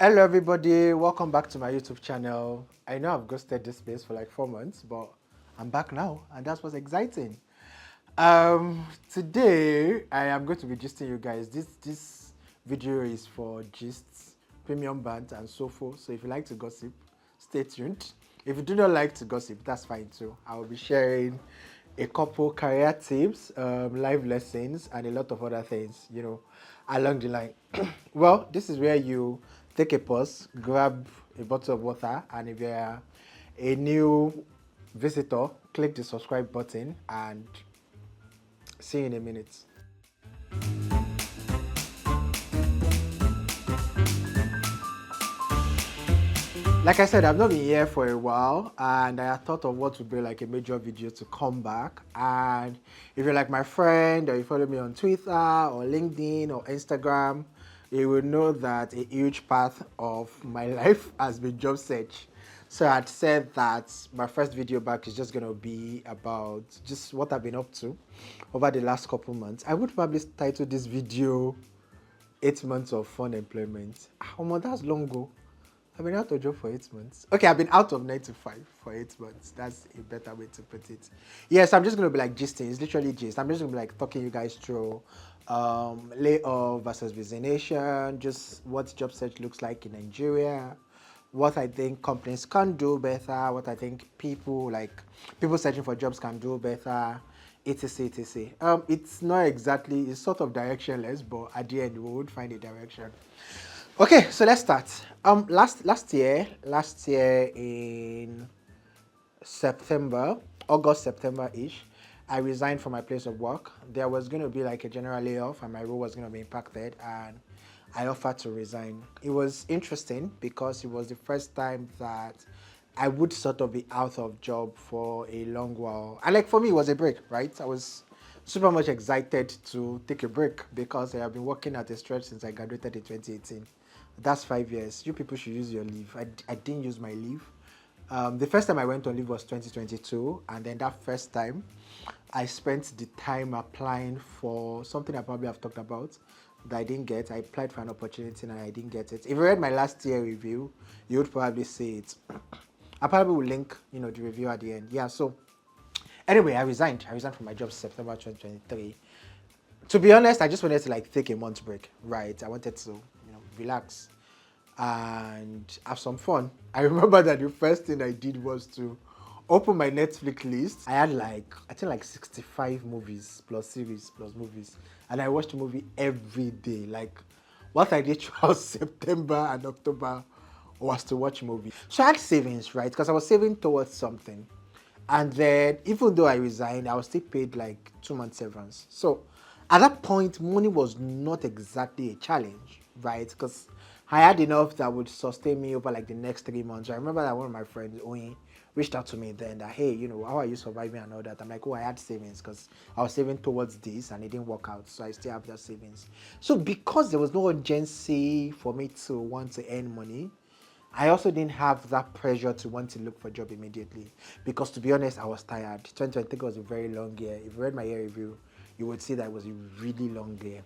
Hello everybody, welcome back to my YouTube channel. I know I've ghosted this space for like 4 months, but I'm back now and that's what's exciting. Today I am going to be gisting you guys. This video is for gists, premium band and so forth. So if you like to gossip, stay tuned. If you do not like to gossip, that's fine too. I will be sharing a couple career tips, live lessons, and a lot of other things, along the line. Well, this is where you take a pause, grab a bottle of water, and if you're a new visitor, click the subscribe button and see you in a minute. Like I said, I've not been here for a while and I thought of what would be like a major video to come back. And if you're like my friend or you follow me on Twitter or LinkedIn or Instagram, you will know that a huge part of my life has been job search. So I'd said that my first video back is just going to be about just what I've been up to over the last couple months. I would probably title this video 8 months of fun employment. Oh, that's long ago. I've been out of job for 8 months. Okay, I've been out of 9 to 5 for 8 months. That's a better way to put it. Yes, I'm just going to be like gisting. It's literally gist. I'm just going to be like talking you guys through layoff versus resignation, just what job search looks like in Nigeria, what I think companies can do better, what I think people searching for jobs can do better, etc. etc. It's not exactly, it's sort of directionless, but at the end we would find a direction. Okay, so let's start. Last year in September, August, September-ish, I resigned from my place of work. There was going to be like a general layoff and my role was going to be impacted, and I offered to resign. It was interesting because it was the first time that I would sort of be out of job for a long while. And like for me, it was a break, right? I was super much excited to take a break because I have been working at a stretch since I graduated in 2018. That's 5 years. You people should use your leave. I didn't use my leave. The first time I went on leave was 2022, and then that first time, I spent the time applying for something I probably have talked about that I didn't get. I applied for an opportunity and I didn't get it. If you read my last year review, you would probably see it. I probably will link, the review at the end. Yeah, so anyway, I resigned. I resigned from my job September 2023. To be honest, I just wanted to like take a month break, right? I wanted to, relax and have some fun. I remember that the first thing I did was to open my Netflix list. I had I think like 65 movies plus series plus movies. And I watched a movie every day. Like what I did throughout September and October was to watch movies. So I had savings, right? Because I was saving towards something. And then even though I resigned, I was still paid like 2 months severance. So at that point, money was not exactly a challenge, right? Because I had enough that would sustain me over like the next 3 months. I remember that one of my friends, Owen, reached out to me then that, hey, how are you surviving and all that? I'm like, oh, I had savings because I was saving towards this and it didn't work out. So I still have that savings. So because there was no urgency for me to want to earn money, I also didn't have that pressure to want to look for a job immediately because, to be honest, I was tired. 2023 was a very long year. If you read my year review, you would see that it was a really long year.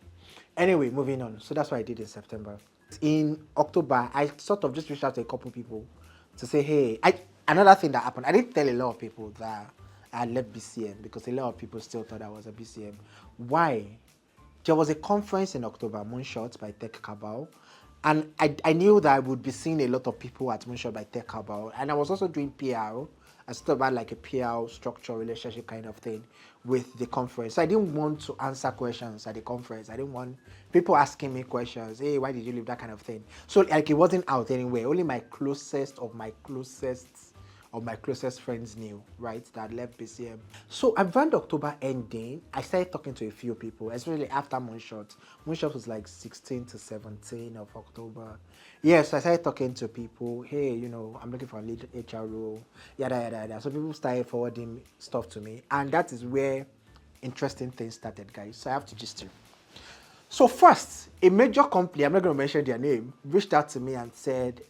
Anyway, moving on. So that's what I did in September. In October, I sort of just reached out to a couple people to say, hey, another thing that happened, I didn't tell a lot of people that I left BCM because a lot of people still thought I was a BCM. Why? There was a conference in October, Moonshot by Tech Cabal, and I knew that I would be seeing a lot of people at Moonshot by Tech Cabal, and I was also doing PR. I still about like a PR structure relationship kind of thing with the conference. So I didn't want to answer questions at the conference. I didn't want people asking me questions. Hey, why did you leave? That kind of thing. So like it wasn't out anywhere. Only my closest friends knew, right, that left BCM. So around October ending, I started talking to a few people, especially after Moonshot. Moonshot was like 16 to 17 of October. Yes, I started talking to people. Hey, I'm looking for a lead HR role. Yada, yada, yada. So people started forwarding stuff to me. And that is where interesting things started, guys. So I have to just you. So first, a major company, I'm not going to mention their name, reached out to me and said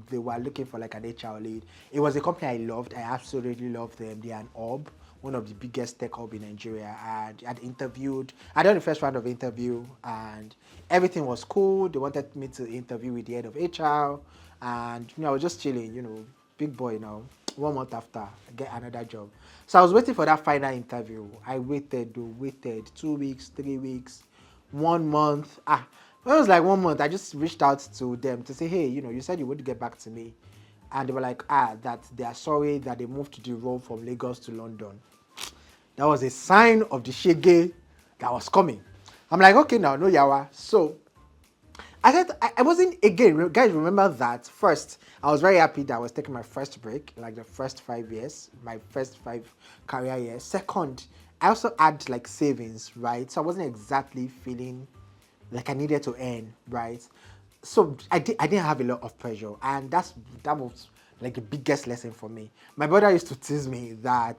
they were looking for like an HR lead. It was a company I loved. I absolutely loved them. They are an orb. one of the biggest tech hub in Nigeria, and I had interviewed. I done the first round of interview, and everything was cool. They wanted me to interview with the head of HR, and I was just chilling. Big boy now. 1 month after, I get another job. So I was waiting for that final interview. I waited 2 weeks, 3 weeks, 1 month. When it was like 1 month, I just reached out to them to say, hey, you said you would get back to me. And they were like, that they are sorry that they moved the role from Lagos to London. That was a sign of the shege that was coming. I'm like, okay, now, no yawa. So I said, I wasn't, again, guys, remember that first, I was very happy that I was taking my first break, like the first 5 years, my first 5 career years. Second, I also had like savings, right? So I wasn't exactly feeling like I needed to earn, right? So I didn't have a lot of pressure, and that was like the biggest lesson for me. My brother used to tease me that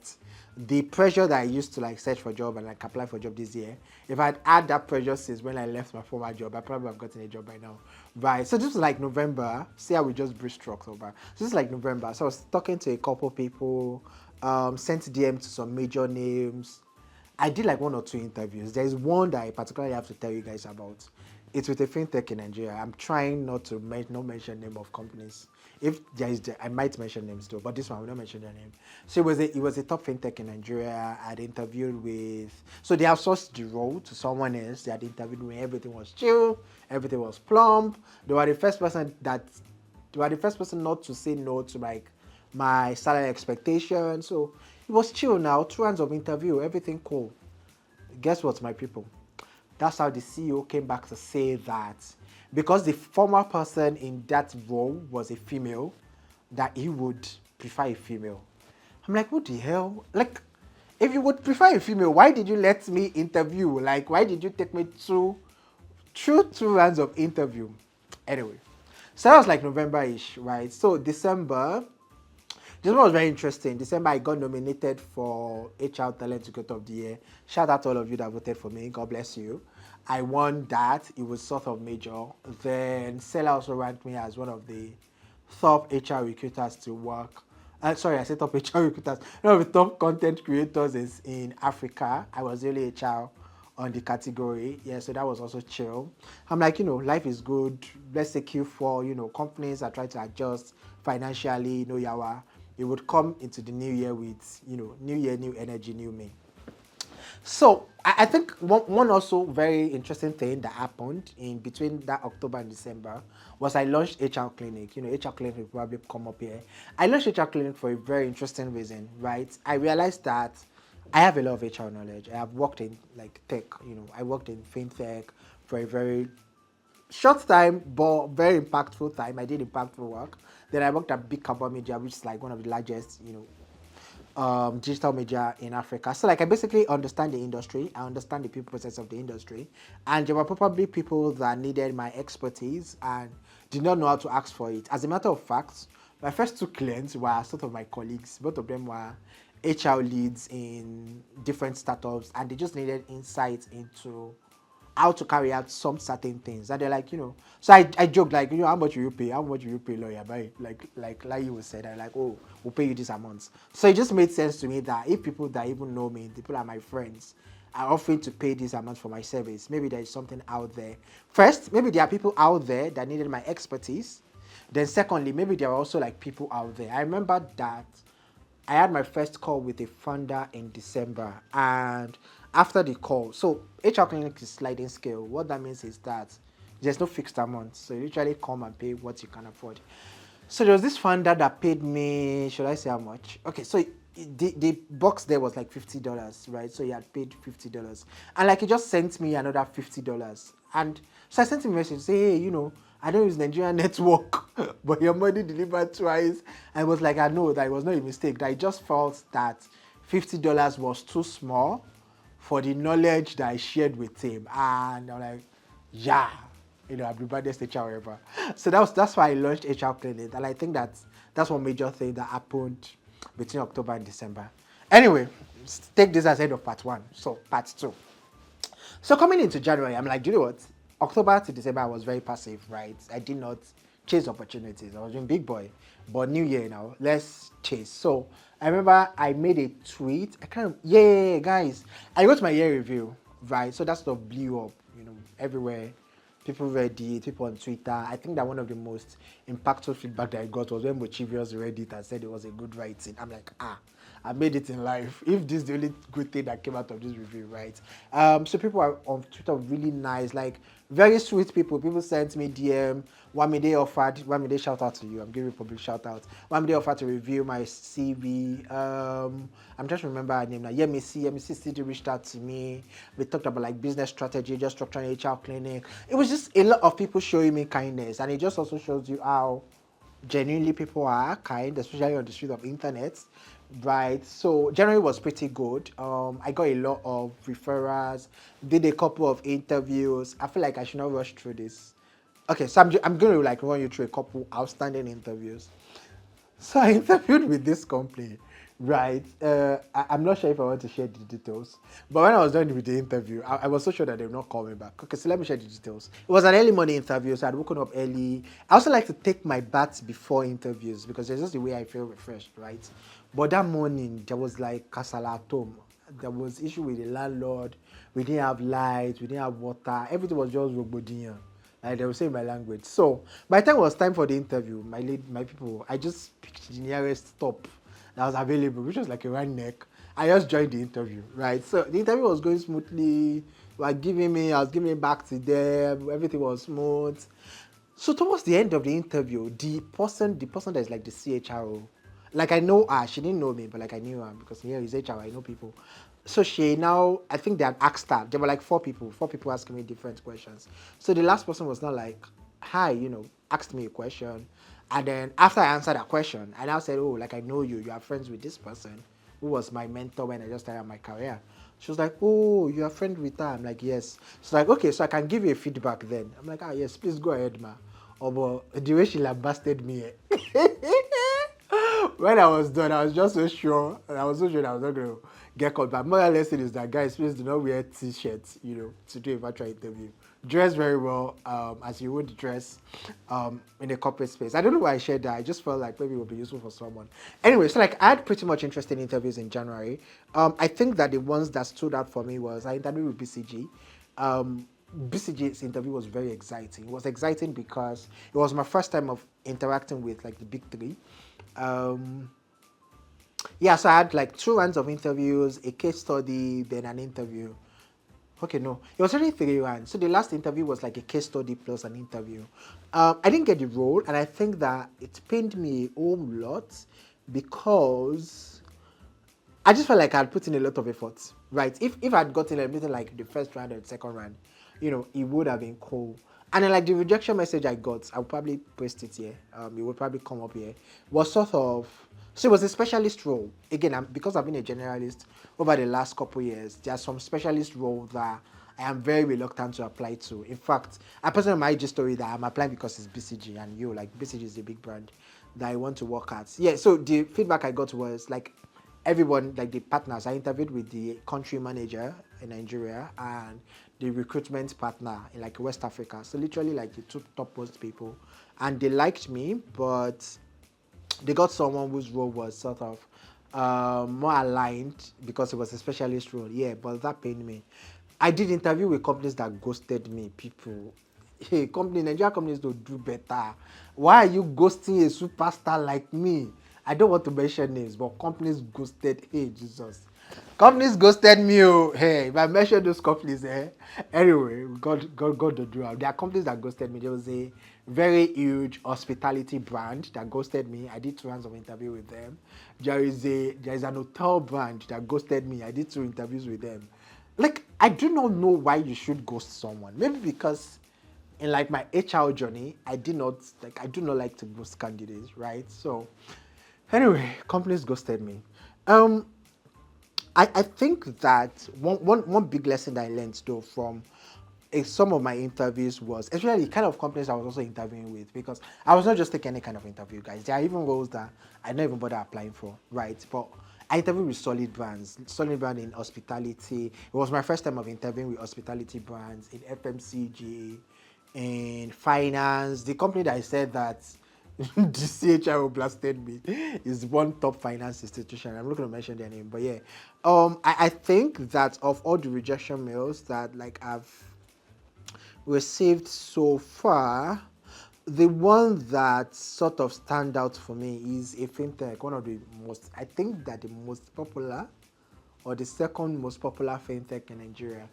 the pressure that I used to like search for a job and like apply for a job this year, if I'd had that pressure since when I left my former job, I probably have gotten a job by now, right? So this was like November. See how we just breeze through October. So this is like November. So I was talking to a couple people, sent DM to some major names. I did like 1 or 2 interviews. There is one that I particularly have to tell you guys about. It's with a fintech in Nigeria. I'm trying not to not mention name of companies. If there is, I might mention names too, but this one I will not mention their name. So it was a top fintech in Nigeria. I had interviewed with, so they outsourced the role to someone else. They had interviewed me. Everything was chill. Everything was plump. They were the first person not to say no to like my salary expectation. So it was chill now. 2 rounds of interview, everything cool. Guess what, my people? That's how the CEO came back to say that because the former person in that role was a female, that he would prefer a female. I'm like, what the hell? Like, if you would prefer a female, why did you let me interview? Like, why did you take me through 2 rounds of interview? Anyway, so that was like November-ish, right? So December was very interesting. December, I got nominated for HR Talent Executive of the Year. Shout out to all of you that voted for me. God bless you. I won that. It was sort of major. Then Seller also ranked me as one of the top HR recruiters to work. Sorry, I said top HR recruiters. One of the top content creators is in Africa. I was the only HR on the category. Yeah, so that was also chill. I'm like, life is good. Let's say Q4, companies are trying to adjust financially, yawa. It would come into the new year with, new year, new energy, new me. So I think one also very interesting thing that happened in between that October and December was I launched HR Clinic. HR Clinic will probably come up here. I launched HR Clinic for a very interesting reason, right? I realized that I have a lot of HR knowledge. I have worked in like tech, I worked in fintech for a very short time, but very impactful time. I did impactful work. Then I worked at Big Carbon Media, which is like one of the largest, digital media in Africa. So like I basically understand the industry. I understand the people process of the industry. And there were probably people that needed my expertise and did not know how to ask for it. As a matter of fact, my first 2 clients were sort of my colleagues. Both of them were HR leads in different startups, and they just needed insight into how to carry out some certain things. And they're like, so I joked like, how much will you pay? How much will you pay lawyer? By like you said, I'm like, oh, we'll pay you this amount. So it just made sense to me that if people that even know me, the people are my friends, are offering to pay this amount for my service, maybe there is something out there. First, maybe there are people out there that needed my expertise. Then secondly, maybe there are also like people out there. I remember that I had my first call with a founder in December, and after the call, so HR Clinic is sliding scale. What that means is that there's no fixed amount, so you literally come and pay what you can afford. So there was this founder that paid me, should I say how much? Okay, so the box there was like $50, right? So he had paid $50, and like he just sent me another $50, and so I sent him a message say, hey, I don't use Nigerian network, but your money delivered twice. I was like, I know that it was not a mistake. That I just felt that $50 was too small for the knowledge that I shared with him, and I'm like, yeah, I'm the baddest HR ever. So that's why I launched HR Clinic, and I think that's one major thing that happened between October and December. Anyway, take this as end of part 1. So part 2. So coming into January, I'm like, do you know what? October to December, I was very passive, right? I did not chase opportunities. I was doing big boy, but new year now, let's chase. So I remember I made a tweet. I kind of, yeah, guys, I got my year review, right? So that stuff blew up, everywhere. People read it, people on Twitter. I think that one of the most impactful feedback that I got was when Mochivius read it and said it was a good writing. I'm like, I made it in life. If this is the only good thing that came out of this review, right? So people are on Twitter really nice, like very sweet people. People sent me DM. One minute they offered, one minute they shout out to you. I'm giving a public shout out. One minute they offered to review my CV. I'm just remember her name now. Yemisi still reached out to me. We talked about like business strategy, just structuring HR clinic. It was just a lot of people showing me kindness, and it just also shows you how genuinely people are kind, especially on the street of internet, right? So January was pretty good. I got a lot of referrals, did a couple of interviews. I feel like I should not rush through this. Okay, so I'm going to like run you through a couple outstanding interviews. So I interviewed with this company, right? I'm not sure if I want to share the details, but when I was done with the interview, I was so sure that they would not call me back. Okay, so let me share the details. It was an early morning interview, so I'd woken up early. I also like to take my bath before interviews because it's just the way I feel refreshed, right? But that morning, there was like kasala at home. There was issue with the landlord. We didn't have light. We didn't have water. Everything was just rogbodiyan. Like they were saying my language. So by the time it was time for the interview, my people, I just picked the nearest stop that was available, which was like a round neck. I just joined the interview, right? So the interview was going smoothly. I was giving it back to them. Everything was smooth. So towards the end of the interview, the person that is like the CHRO, like I know her, she didn't know me, but like I knew her because here is HR, I know people. So she now, I think they had asked her, there were like four people asking me different questions. So the last person was not like, hi, asked me a question. And then after I answered that question, I now said, oh, like I know you are friends with this person who was my mentor when I just started my career. She was like, oh, you're a friend with her? I'm like, yes. She's like, okay, so I can give you a feedback then. I'm like, yes, please go ahead, ma. Oh, but the way she lambasted me, when I was done, I was just so sure, and I was so sure that I was not going to get called back. More or less, it is that guys, please do not wear t-shirts, to do a virtual interview. Dress very well, as you would dress in a corporate space. I don't know why I shared that. I just felt like maybe it would be useful for someone. Anyway, so like I had pretty much interesting interviews in January. I think that the ones that stood out for me was I interviewed with BCG. BCG's interview was very exciting. It was exciting because it was my first time of interacting with like the big three. Um, yeah, so I had like two rounds of interviews, a case study, then an interview. Okay, no, it was only three rounds. So the last interview was like a case study plus an interview. I didn't get the role, and I think that it pained me a whole lot because I just felt like I had put in a lot of effort, right? If I'd gotten everything like the first round or the second round, it would have been cool. And then like the rejection message I got, I'll probably paste it here. It would probably come up here. Was sort of so it was a specialist role. Again, because I've been a generalist over the last couple years, there are some specialist roles that I am very reluctant to apply to. In fact, I personally might just story that I'm applying because it's BCG and like BCG is a big brand that I want to work at. Yeah, so the feedback I got was like everyone, like the partners, I interviewed with the country manager in Nigeria and the recruitment partner in like West Africa. So literally like the two topmost people. And they liked me, but they got someone whose role was sort of more aligned because it was a specialist role. Yeah, but that pained me. I did interview with companies that ghosted me, people. Hey, Nigerian companies don't do better. Why are you ghosting a superstar like me? I don't want to mention names, but companies ghosted. Hey, Jesus. Companies ghosted me. Oh. Hey, if I mention those companies, anyway, God the do. There are companies that ghosted me. There was a very huge hospitality brand that ghosted me. I did two rounds of interview with them. There is an hotel brand that ghosted me. I did two interviews with them. Like, I do not know why you should ghost someone. Maybe because in like my HR journey, I do not like to ghost candidates, right? So anyway, companies ghosted me. Um, I think that one big lesson that I learned though from some of my interviews was especially the kind of companies I was also interviewing with, because I was not just taking any kind of interview, guys. There are even roles that I don't even bother applying for, right? But I interviewed with solid brand in hospitality. It was my first time of interviewing with hospitality brands in FMCG, in finance. The company that I said that the CHRO blasted me is one top finance institution. I'm not going to mention their name, but yeah. I think that of all the rejection mails that like I've received so far, the one that sort of stand out for me is a fintech, one of the most, I think that the most popular or the second most popular fintech in Nigeria.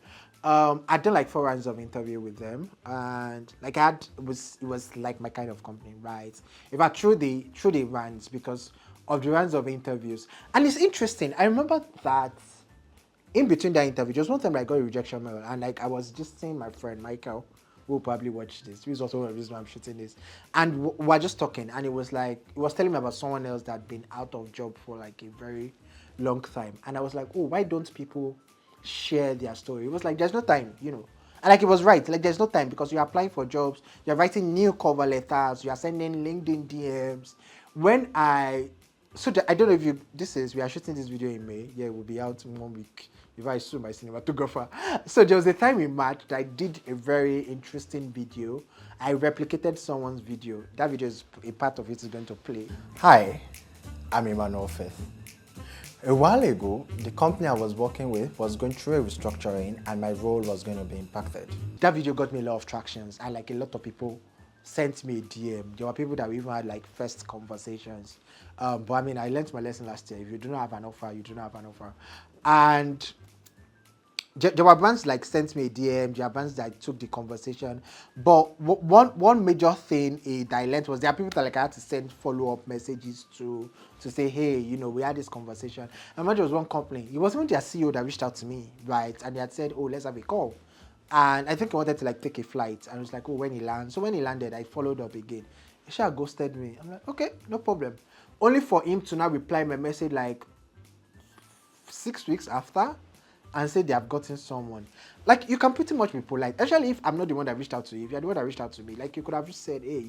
I did like 4 rounds of interview with them, and like it was like my kind of company, right? If I through the rounds because of the rounds of interviews, and it's interesting. I remember that in between that interview, just one time I got a rejection mail, and like I was just seeing my friend Michael, who will probably watch this. He's also one of the reasons why I'm shooting this, and we were just talking, and it was like he was telling me about someone else that had been out of job for like a very long time, and I was like, oh, why don't people share their story? It was like there's no time, And like it was right, like there's no time because you're applying for jobs, you're writing new cover letters, you're sending LinkedIn DMs. When I so I don't know if you. We are shooting this video in May. Yeah, it will be out in 1 week before I sue my cinematographer. So there was a time in March that I did a very interesting video. I replicated someone's video. That video is a part of it is going to play. Hi, I'm Emmanuel Faith. A while ago, the company I was working with was going through a restructuring and my role was going to be impacted. That video got me a lot of tractions and like a lot of people sent me a DM. There were people that we even had like first conversations. But I mean, I learned my lesson last year. If you do not have an offer, you do not have an offer. And there were brands like sent me a DM, there are brands that took the conversation. But one major thing that I learned was there are people that like I had to send follow-up messages to say, hey, we had this conversation. I remember there was one company, it was even their CEO that reached out to me, right? And they had said, oh, let's have a call. And I think I wanted to like take a flight. And I was like, oh, when he lands. So when he landed, I followed up again. He should have ghosted me. I'm like, okay, no problem. Only for him to now reply my message like 6 weeks after and say they have gotten someone. Like, you can pretty much be polite. Especially if I'm not the one that reached out to you. If you're the one that reached out to me, like, you could have just said, hey,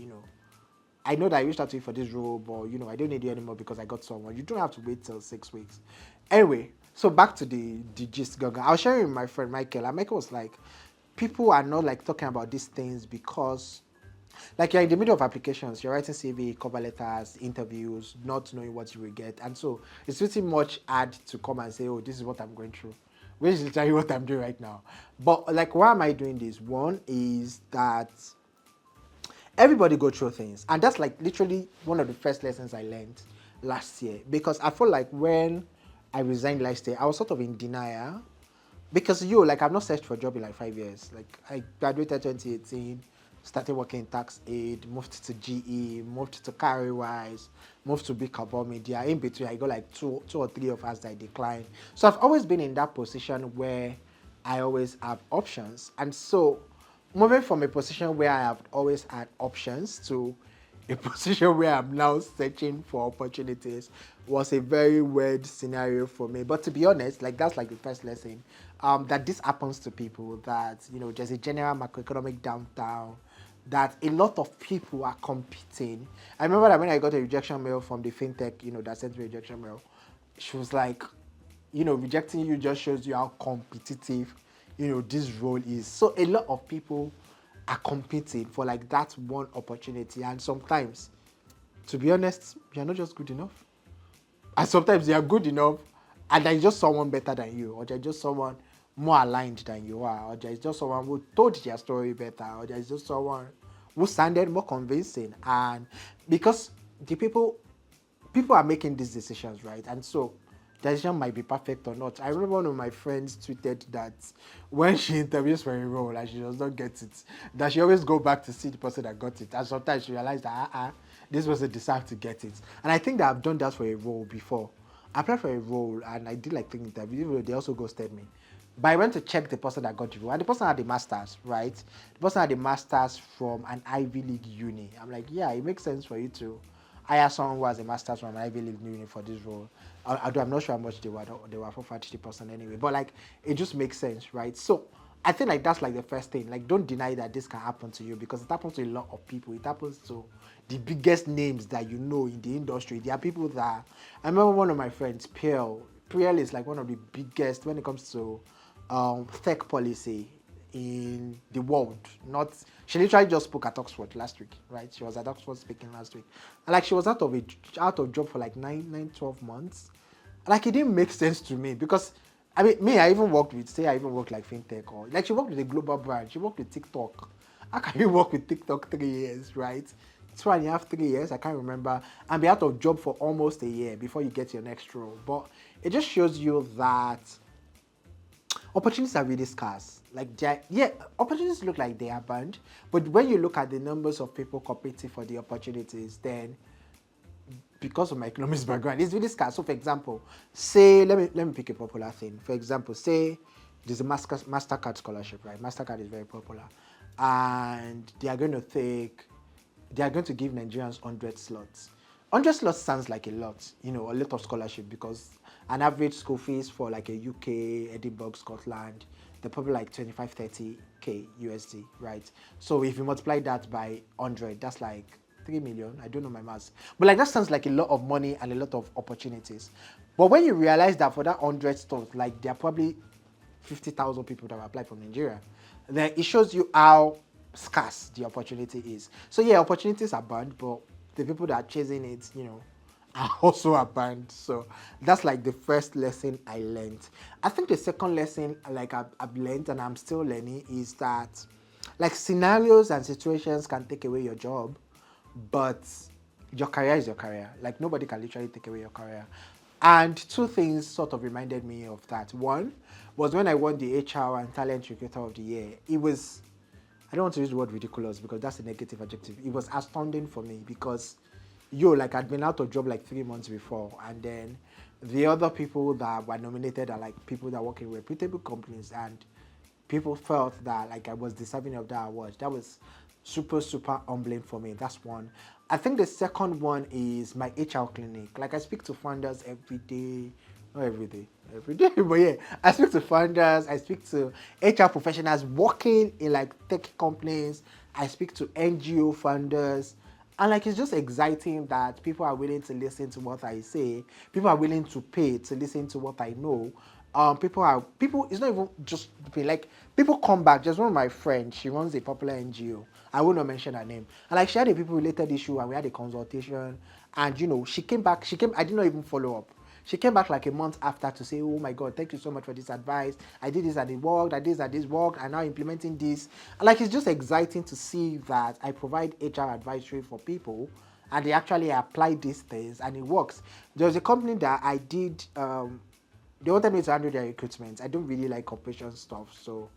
I know that I reached out to you for this role, but, I don't need you anymore because I got someone. You don't have to wait till 6 weeks. Anyway, so back to the gist, Gaga. I was sharing with my friend Michael, and Michael was like, people are not, like, talking about these things because like you're in the middle of applications, you're writing CV, cover letters, interviews, not knowing what you will get. And so it's pretty much hard to come and say, oh, this is what I'm going through, which is literally what I'm doing right now. But like, why am I doing this? One is that everybody go through things. And that's like literally one of the first lessons I learned last year. Because I feel like when I resigned last year, I was sort of in denial. Because like I've not searched for a job in like 5 years. Like I graduated 2018, started working in tax aid, moved to GE, moved to Carrywise, moved to Big Carbon Media. In between, I got like two or three of us that I declined. So I've always been in that position where I always have options. And so moving from a position where I have always had options to a position where I'm now searching for opportunities was a very weird scenario for me. But to be honest, like that's like the first lesson that this happens to people, that there's a general macroeconomic downtown, that a lot of people are competing. I remember that when I got a rejection mail from the fintech, that sent me a rejection mail, she was like, rejecting you just shows you how competitive, this role is. So a lot of people are competing for like that one opportunity. And sometimes, to be honest, you're not just good enough. And sometimes you're good enough and there's just someone better than you, or there's just someone more aligned than you are, or there's just someone who told their story better, or there's just someone who sounded more convincing. And because the people are making these decisions, right? And so the decision might be perfect or not. I remember one of my friends tweeted that when she interviews for a role and she does not get it, that she always go back to see the person that got it. And sometimes she realized that this person deserved to get it. And I think that I've done that for a role before. I applied for a role and I did like 3 interviews. They also ghosted me. But I went to check the person that got the role. And the person had a master's, right? The person had a master's from an Ivy League uni. I'm like, yeah, it makes sense for you to hire someone who has a master's from an Ivy League uni for this role. Although I'm not sure how much they were offered to the person anyway. But like, it just makes sense, right? So I think like that's like the first thing. Like, don't deny that this can happen to you because it happens to a lot of people. It happens to the biggest names that you know in the industry. There are people that I remember one of my friends, Piel is like one of the biggest when it comes to tech policy in the world. Not She literally just spoke at Oxford last week, right? She was at Oxford speaking last week, and like she was out of job for like 12 months. Like it didn't make sense to me because I mean, me, I even worked with, say, I even worked like fintech or like she worked with a global brand. She worked with TikTok. How can you work with TikTok 3 years, right? 2.5, 3 years, I can't remember, and be out of job for almost a year before you get your next role. But it just shows you that opportunities are really scarce. Like, yeah, opportunities look like they are banned, but when you look at the numbers of people competing for the opportunities, then because of my economics background, it's really scarce. So, for example, say let me pick a popular thing. For example, say there's a Mastercard scholarship, right? Mastercard is very popular, and they are going to give Nigerians 100 slots. 100 slots sounds like a lot, a lot of scholarship because an average school fees for like a UK, Edinburgh, Scotland, they're probably like 25, 30K USD, right? So if you multiply that by 100, that's like 3 million. I don't know my maths. But like that sounds like a lot of money and a lot of opportunities. But when you realize that for that 100 slots, like there are probably 50,000 people that will apply from Nigeria, then it shows you how scarce the opportunity is. So yeah, opportunities are banned, but the people that are chasing it, are also abandoned. So that's like the first lesson I learned. I think the second lesson like I've learned and I'm still learning is that like scenarios and situations can take away your job, but your career is your career. Like nobody can literally take away your career. And two things sort of reminded me of that. One was when I won the HR and Talent Recruiter of the Year. It was, I don't want to use the word ridiculous because that's a negative adjective. It was astounding for me because like I'd been out of job like 3 months before, and then the other people that were nominated are like people that work in reputable companies, and people felt that like I was deserving of that award. That was super, super humbling for me. That's one. I think the second one is my HR clinic. Like I speak to founders every day, not every day, but yeah, I speak to founders, I speak to HR professionals working in like tech companies, I speak to NGO founders, and like it's just exciting that people are willing to listen to what I say, people are willing to pay to listen to what I know. People it's not even just pay, like people come back. Just one of my friends, she runs a popular NGO. I will not mention her name. And like she had a people related issue and we had a consultation, and she came back, I did not even follow up. She came back like a month after to say, oh my God, thank you so much for this advice. I did this and it worked, I did this and this worked, I'm now implementing this. And like it's just exciting to see that I provide HR advisory for people and they actually apply these things and it works. There was a company that I did, they wanted me to handle their recruitment. I don't really like operation stuff, so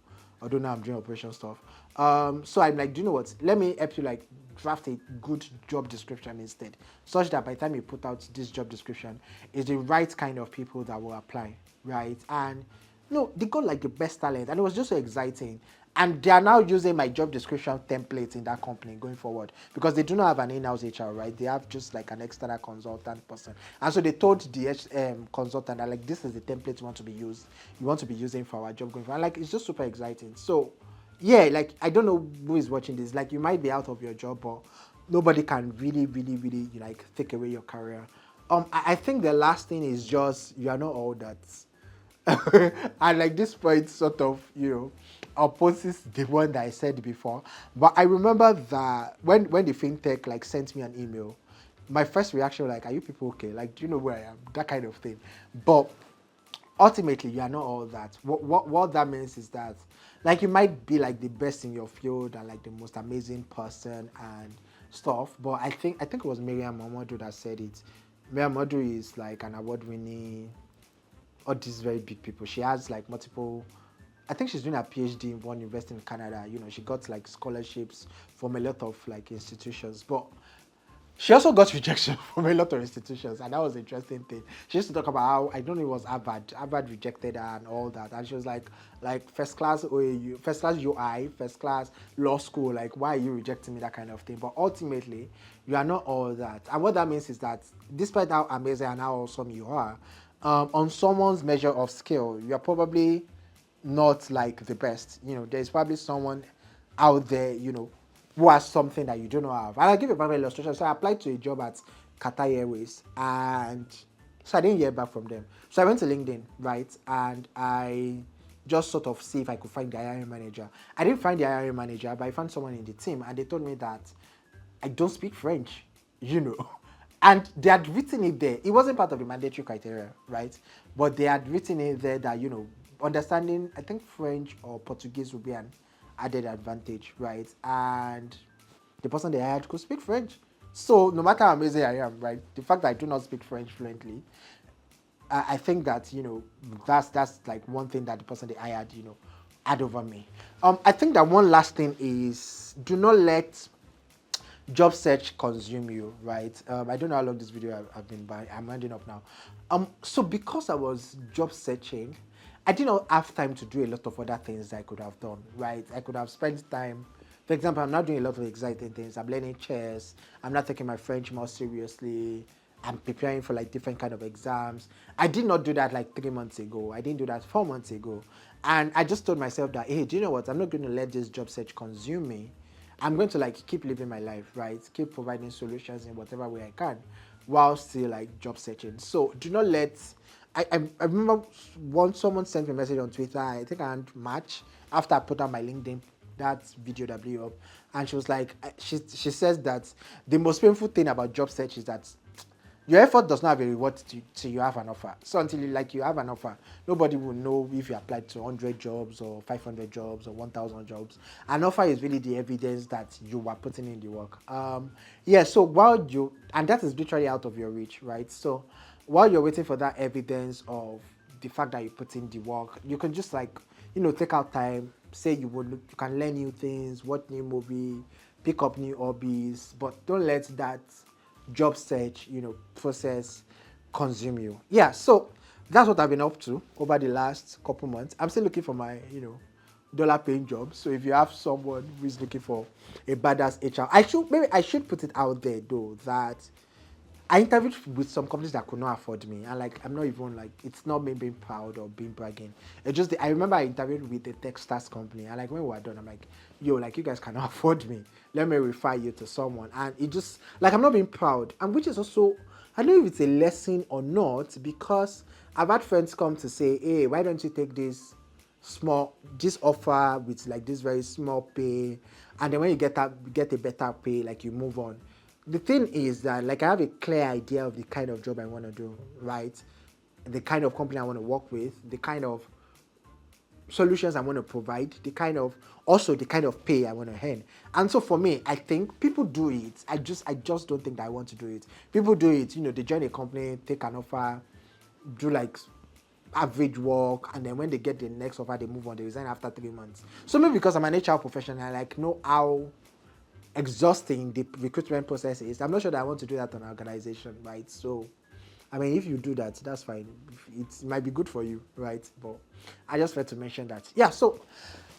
although now I'm doing operation stuff. So I'm like, do you know what? Let me help you like draft a good job description instead, such that by the time you put out this job description, it's the right kind of people that will apply, right? And no, they got like the best talent, and it was just so exciting. And they are now using my job description template in that company going forward because they do not have an in-house HR, right? They have just like an external consultant person. And so they told the consultant that like this is the template you want to be using for our job going forward. And like it's just super exciting. So yeah, like I don't know who is watching this. Like you might be out of your job, but nobody can really, really, really like take away your career. I think the last thing is just you are not all that. And like this point sort of, opposes the one that I said before. But I remember that when the fintech like sent me an email, my first reaction was like, are you people okay? Like, do you know where I am? That kind of thing. But ultimately, you are not all that. What that means is that like you might be like the best in your field and like the most amazing person and stuff. But I think it was Miriam Momodu that said it. Miriam Momodu is like an award-winning, all these very big people. She has like multiple. I think she's doing a PhD in one university in Canada. She got like scholarships from a lot of like institutions, but she also got rejection from a lot of institutions, and that was an interesting thing. She used to talk about how I don't know it was Harvard rejected her and all that, and she was like first class OAU, first class UI, first class law school. Like why are you rejecting me? That kind of thing. But ultimately, you are not all that, and what that means is that despite how amazing and how awesome you are, on someone's measure of skill, you are probably not like the best. There's probably someone out there, who has something that you do not have. And I'll give a perfect illustration. So I applied to a job at Qatar Airways, and so I didn't hear back from them. So I went to LinkedIn, right, and I just sort of see if I could find the hiring manager. I didn't find the hiring manager, but I found someone in the team, and they told me that I don't speak French, you know. And they had written it there. It wasn't part of the mandatory criteria, right? But they had written it there that, understanding, I think French or Portuguese would be an added advantage, right? And the person they hired could speak French. So no matter how amazing I am, right? The fact that I do not speak French fluently, I think that that's like one thing that the person they hired had over me. I think that one last thing is do not let job search consume you, right? I don't know how long this video I've been by. I'm ending up now. So because I was job searching, I did not have time to do a lot of other things that I could have done, right? I could have spent time. For example, I'm not doing a lot of exciting things. I'm learning chess. I'm not taking my French more seriously. I'm preparing for like different kind of exams. I did not do that like 3 months ago. I didn't do that 4 months ago. And I just told myself that, hey, do you know what? I'm not going to let this job search consume me. I'm going to like keep living my life, right? Keep providing solutions in whatever way I can while still like job searching. So do not let, I remember once someone sent me a message on Twitter, I think around March, after I put on my LinkedIn, that video that blew up. And she was like, she says that the most painful thing about job search is that your effort does not have a reward till you have an offer. So until you have an offer, nobody will know if you applied to 100 jobs or 500 jobs or 1,000 jobs. An offer is really the evidence that you are putting in the work. So and that is literally out of your reach, right? So while you're waiting for that evidence of the fact that you put in the work, you can just like, take out time, say you can learn new things, watch new movie, pick up new hobbies, but don't let that job search, process consume you. Yeah, so that's what I've been up to over the last couple months. I'm still looking for my, dollar paying job. So if you have someone who is looking for a badass HR, I should put it out there though that I interviewed with some companies that could not afford me, and like I'm not even like it's not me being proud or being bragging. It's just I remember I interviewed with a Texas company, and like when we were done, I'm like, yo, like you guys cannot afford me. Let me refer you to someone, and it just like I'm not being proud, and which is also I don't know if it's a lesson or not because I've had friends come to say, hey, why don't you take this offer with like this very small pay, and then when you get a better pay, like you move on. The thing is that like I have a clear idea of the kind of job I want to do, right? The kind of company I want to work with, the kind of solutions I want to provide, the kind of pay I want to earn. And so for me, I think people do it. I just don't think that I want to do it. People do it, they join a company, take an offer, do like average work, and then when they get the next offer, they move on, they resign after 3 months. So maybe because I'm an HR professional, I like know how exhausting the recruitment process is. I'm not sure that I want to do that on an organization, right? So, I mean, if you do that, that's fine. It might be good for you, right? But I just wanted to mention that. Yeah, so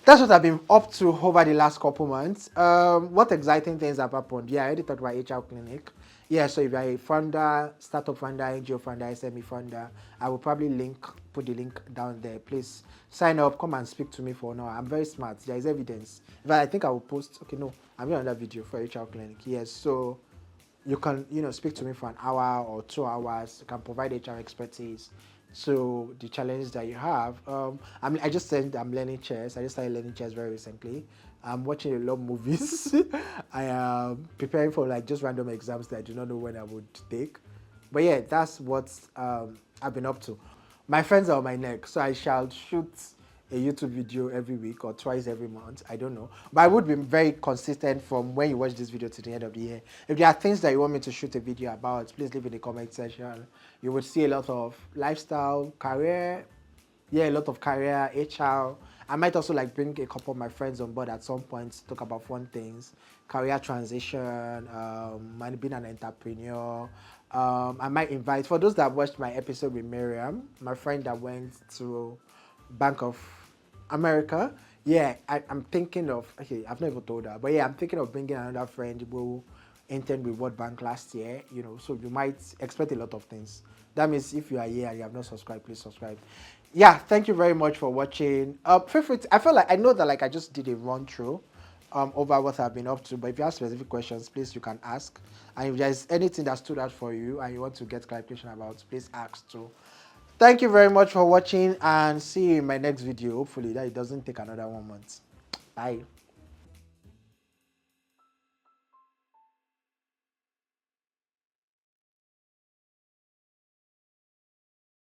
that's what I've been up to over the last couple months. What exciting things have happened? Yeah, I already talked about HR Clinic. Yeah, so if you're a founder, startup founder, NGO founder, SME founder, I will probably put the link down there. Please sign up, come and speak to me for now. I'm very smart. There is evidence. In fact, I think I will post. Okay, no, I'm doing another video for HR Clinic. Yes, so you can speak to me for an hour or 2 hours. You can provide HR expertise to the challenges that you have. I just said I'm learning chess. I just started learning chess very recently. I'm watching a lot of movies. I am preparing for like just random exams that I do not know when I would take. But yeah, that's what I've been up to. My friends are on my neck, so I shall shoot a YouTube video every week or twice every month. I don't know. But I would be very consistent from when you watch this video to the end of the year. If there are things that you want me to shoot a video about, please leave in the comment section. You would see a lot of lifestyle, career, a lot of career, HR. I might also like bring a couple of my friends on board at some point to talk about fun things, career transition, being an entrepreneur. I might invite, for those that watched my episode with Miriam, my friend that went to Bank of America. Yeah, I'm thinking of, okay, I've never told her, but yeah, I'm thinking of bringing another friend who interned with World Bank last year, so you might expect a lot of things. That means if you are here and you have not subscribed, please subscribe. Yeah, thank you very much for watching. Feel free I feel like I know that like I just did a run through over what I've been up to, but if you have specific questions, please you can ask. And if there's anything that stood out for you and you want to get clarification about, please ask too. Thank you very much for watching, and see you in my next video. Hopefully that it doesn't take another 1 month. Bye.